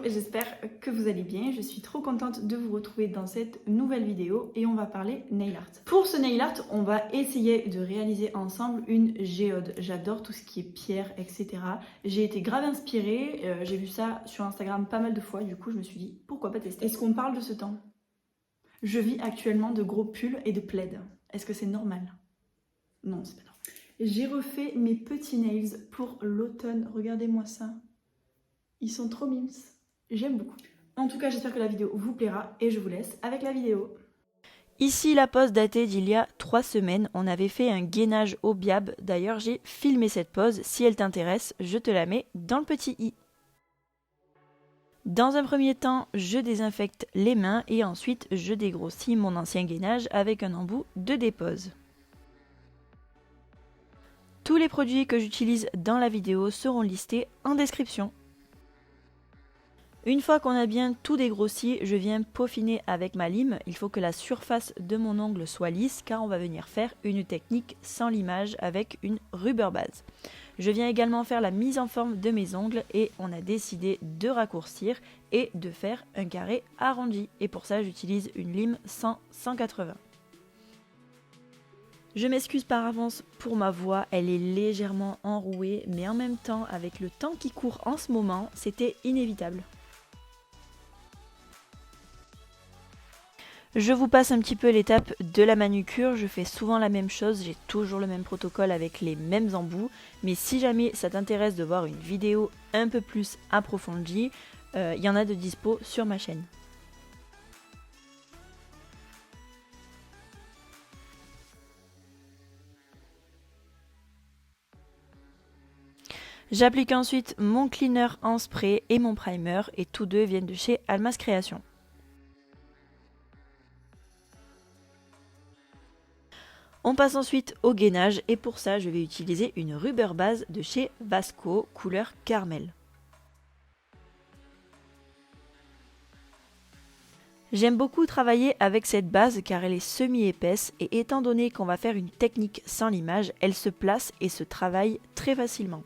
j'espère que vous allez bien. Je suis trop contente de vous retrouver dans cette nouvelle vidéo et on va parler nail art. Pour ce nail art, on va essayer de réaliser ensemble une géode. J'adore tout ce qui est pierre, etc. J'ai été grave inspirée, j'ai vu ça sur Instagram pas mal de fois, du coup je me suis dit pourquoi pas tester. Est-ce qu'on parle de ce temps? Je vis actuellement de gros pulls et de plaids. Est-ce que c'est normal? Non, c'est pas normal. J'ai refait mes petits nails pour l'automne. Regardez-moi ça. Ils sont trop mimes. J'aime beaucoup. En tout cas, j'espère que la vidéo vous plaira et je vous laisse avec la vidéo. Ici la pose datée d'il y a 3 semaines, on avait fait un gainage au biab, d'ailleurs j'ai filmé cette pose, si elle t'intéresse, je te la mets dans le petit i. Dans un premier temps, je désinfecte les mains et ensuite je dégrossis mon ancien gainage avec un embout de dépose. Tous les produits que j'utilise dans la vidéo seront listés en description. Une fois qu'on a bien tout dégrossi, je viens peaufiner avec ma lime. Il faut que la surface de mon ongle soit lisse car on va venir faire une technique sans limage avec une rubber base. Je viens également faire la mise en forme de mes ongles et on a décidé de raccourcir et de faire un carré arrondi. Et pour ça, j'utilise une lime 100-180. Je m'excuse par avance pour ma voix, elle est légèrement enrouée, mais en même temps, avec le temps qui court en ce moment, c'était inévitable. Je vous passe un petit peu l'étape de la manucure, je fais souvent la même chose, j'ai toujours le même protocole avec les mêmes embouts, mais si jamais ça t'intéresse de voir une vidéo un peu plus approfondie, il y en a de dispo sur ma chaîne. J'applique ensuite mon cleaner en spray et mon primer et tous deux viennent de chez Almas Création. On passe ensuite au gainage et pour ça je vais utiliser une rubber base de chez Vasco couleur caramel. J'aime beaucoup travailler avec cette base car elle est semi-épaisse et étant donné qu'on va faire une technique sans limage, elle se place et se travaille très facilement.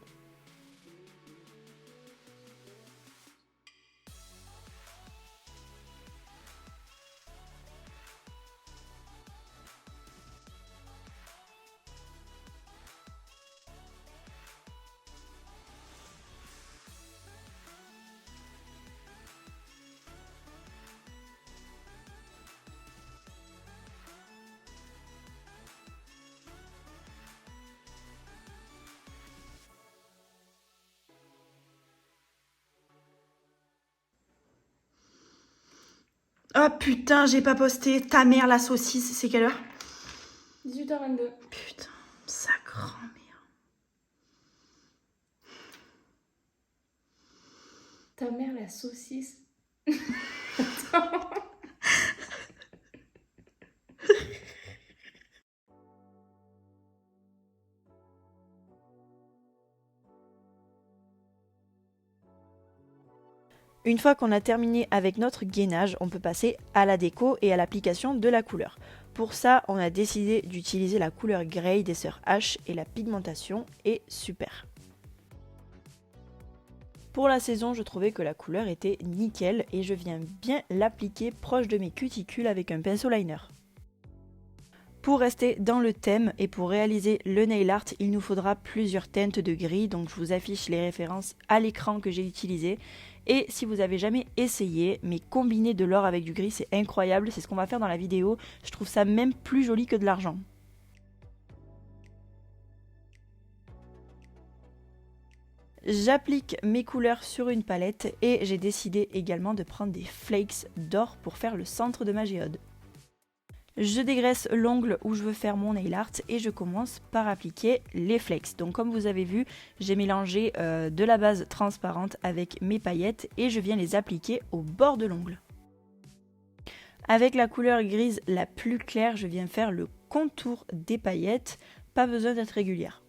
Oh putain, j'ai pas posté. Ta mère la saucisse, c'est quelle heure? 18h22. Putain, sa grand-mère. Ta mère la saucisse. Une fois qu'on a terminé avec notre gainage, on peut passer à la déco et à l'application de la couleur. Pour ça, on a décidé d'utiliser la couleur Grey des sœurs H et la pigmentation est super. Pour la saison, je trouvais que la couleur était nickel et je viens bien l'appliquer proche de mes cuticules avec un pinceau liner. Pour rester dans le thème et pour réaliser le nail art, il nous faudra plusieurs teintes de gris, donc je vous affiche les références à l'écran que j'ai utilisé. Et si vous avez jamais essayé, mais combiner de l'or avec du gris, c'est incroyable, c'est ce qu'on va faire dans la vidéo. Je trouve ça même plus joli que de l'argent. J'applique mes couleurs sur une palette et j'ai décidé également de prendre des flakes d'or pour faire le centre de ma géode. Je dégraisse l'ongle où je veux faire mon nail art et je commence par appliquer les flakes. Donc comme vous avez vu, j'ai mélangé de la base transparente avec mes paillettes et je viens les appliquer au bord de l'ongle. Avec la couleur grise la plus claire, je viens faire le contour des paillettes, pas besoin d'être régulière.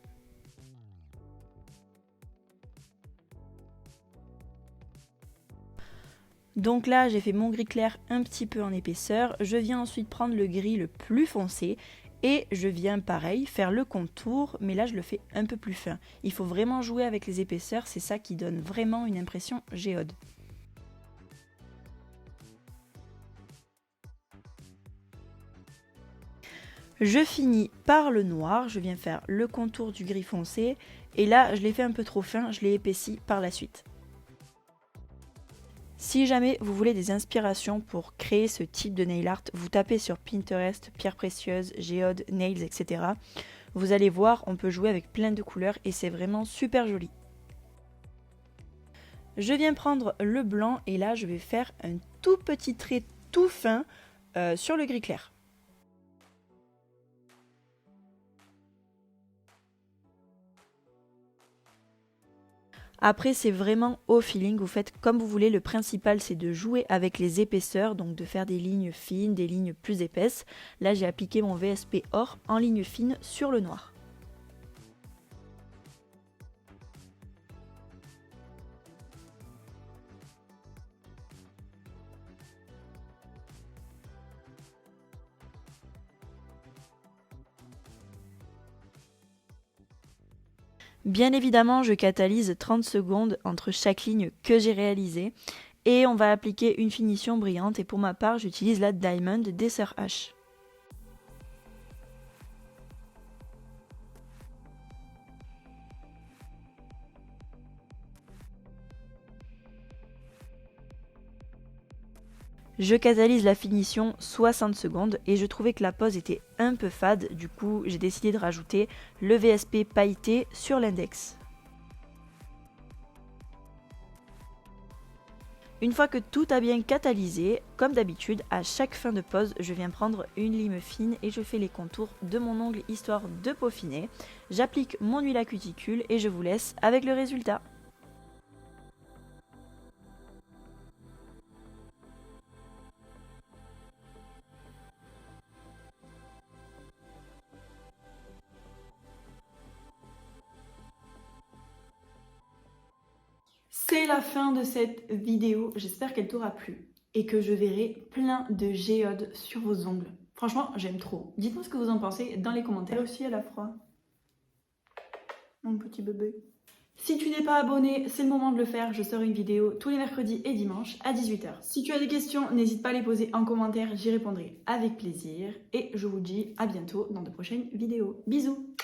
Donc là, j'ai fait mon gris clair un petit peu en épaisseur. Je viens ensuite prendre le gris le plus foncé et je viens pareil faire le contour, mais là je le fais un peu plus fin. Il faut vraiment jouer avec les épaisseurs, c'est ça qui donne vraiment une impression géode. Je finis par le noir, je viens faire le contour du gris foncé et là je l'ai fait un peu trop fin, je l'ai épaissi par la suite. Si jamais vous voulez des inspirations pour créer ce type de nail art, vous tapez sur Pinterest, pierres précieuses, géodes, nails, etc. Vous allez voir, on peut jouer avec plein de couleurs et c'est vraiment super joli. Je viens prendre le blanc et là je vais faire un tout petit trait tout fin sur le gris clair. Après c'est vraiment au feeling, vous faites comme vous voulez, le principal c'est de jouer avec les épaisseurs, donc de faire des lignes fines, des lignes plus épaisses. Là j'ai appliqué mon VSP or en ligne fine sur le noir. Bien évidemment, je catalyse 30 secondes entre chaque ligne que j'ai réalisée et on va appliquer une finition brillante et pour ma part, j'utilise la Diamond des Sœurs H. Je catalyse la finition 60 secondes et je trouvais que la pose était un peu fade, du coup j'ai décidé de rajouter le VSP pailleté sur l'index. Une fois que tout a bien catalysé, comme d'habitude, à chaque fin de pose, je viens prendre une lime fine et je fais les contours de mon ongle histoire de peaufiner. J'applique mon huile à cuticule et je vous laisse avec le résultat. C'est la fin de cette vidéo, j'espère qu'elle t'aura plu et que je verrai plein de géodes sur vos ongles. Franchement, j'aime trop. Dites-moi ce que vous en pensez dans les commentaires. Elle aussi, elle a froid. Mon petit bébé. Si tu n'es pas abonné, c'est le moment de le faire. Je sors une vidéo tous les mercredis et dimanches à 18 h. Si tu as des questions, n'hésite pas à les poser en commentaire, j'y répondrai avec plaisir. Et je vous dis à bientôt dans de prochaines vidéos. Bisous!